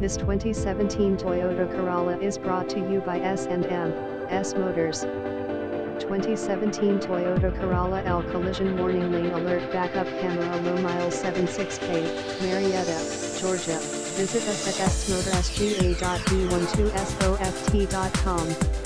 This 2017 Toyota Corolla is brought to you by S&M Motors. 2017 Toyota Corolla L collision warning lane alert backup camera low miles 76K, Marietta, Georgia. Visit us at smotorsga.b12soft.com.